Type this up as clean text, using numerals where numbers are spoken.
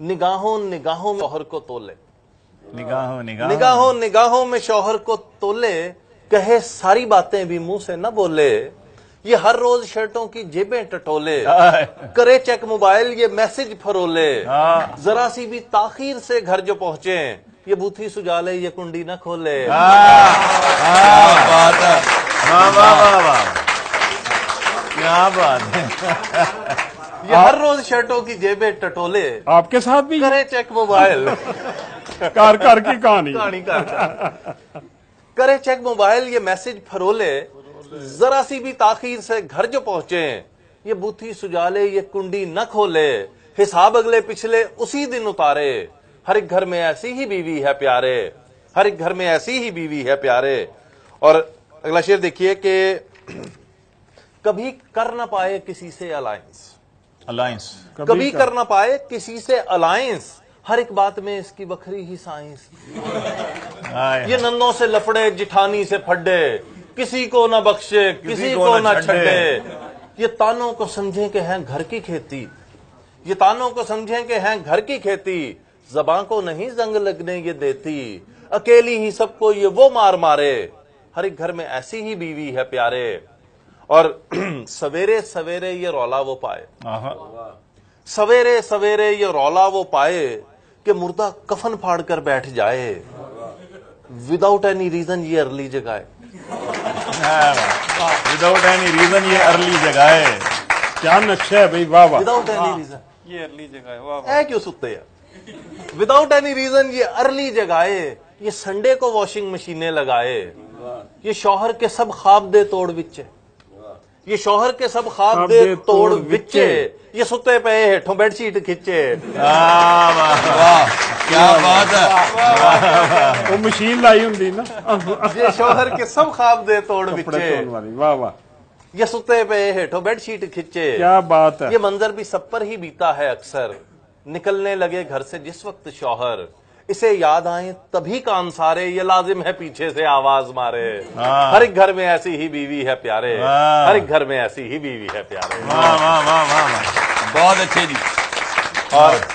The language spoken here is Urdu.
نگاہوں نگاہوں میں شوہر کو تولے، نگاہوں نگاہوں میں شوہر کو تولے، کہے ساری باتیں بھی منہ سے نہ بولے، یہ ہر روز شرٹوں کی جیبیں ٹٹولے، کرے چیک موبائل یہ میسج فرولے، ذرا سی بھی تاخیر سے گھر جو پہنچے، یہ بوتھی سجالے یہ کنڈی نہ کھولے۔ کیا بات ہے، یہ ہر روز شرٹوں کی جیبیں ٹٹولے، آپ کے ساتھ بھی کرے چیک موبائل کار کی کہانی کرے چیک موبائل یہ میسج فرولے، ذرا سی بھی تاخیر سے گھر جو پہنچے، یہ بوتھی سجالے یہ کنڈی نہ کھولے، حساب اگلے پچھلے اسی دن اتارے، ہر ایک گھر میں ایسی ہی بیوی ہے پیارے، ہر ایک گھر میں ایسی ہی بیوی ہے پیارے۔ اور اگلا شعر دیکھیے کہ کبھی کر نہ پائے کسی سے الائنس، کبھی کر نہ پائے کسی سے الائنس، ہر ایک بات میں اس کی بکھری ہی سائنس، یہ نندوں سے لفڑے جٹھانی سے پھڈے، کسی کو نہ بخشے کسی کو نہ چھڈے، یہ تانوں کو سمجھیں کہ ہیں گھر کی کھیتی، یہ تانوں کو سمجھیں کہ ہیں گھر کی کھیتی، زباں کو نہیں زنگ لگنے یہ دیتی، اکیلی ہی سب کو یہ وہ مار مارے، ہر ایک گھر میں ایسی ہی بیوی ہے پیارے۔ اور سویرے سویرے یہ رولا وہ پائے، سویرے سویرے یہ رولا وہ پائے، کہ مردہ کفن پھاڑ کر بیٹھ جائے، وداؤٹ اینی ریزن یہ ارلی جگائے، وداؤٹ اینی ریزن یہ ارلی جگائے، کیا نقشہ ہے بھائی، واہ واہ، وداؤٹ اینی ریزن یہ ارلی جگائے، واہ ہے کیوں ستے ہیں، وداؤٹ اینی ریزن یہ ارلی جگائے، یہ سنڈے کو واشنگ مشینیں لگائے، یہ شوہر کے سب خواب دے توڑ وچے، یہ شوہر کے سب خواب دے توڑ وچے، یہ ستے پہ ہیٹھوں بیڈ شیٹ کھچے، کیا بات ہے، وہ مشین لائی ہوں نا، یہ شوہر کے سب خواب دے توڑ وچے، واہ واہ، یہ ستے پہ ہیٹھوں بیڈ شیٹ کھچے، کیا بات ہے، یہ منظر بھی سب پر ہی بیتا ہے اکثر، نکلنے لگے گھر سے جس وقت شوہر، اسے یاد آئیں تبھی کان سارے، یہ لازم ہے پیچھے سے آواز مارے، ہر ایک گھر میں ایسی ہی بیوی ہے پیارے، ہر ایک گھر میں ایسی ہی بیوی ہے پیارے۔ بہت اچھے جی۔ اور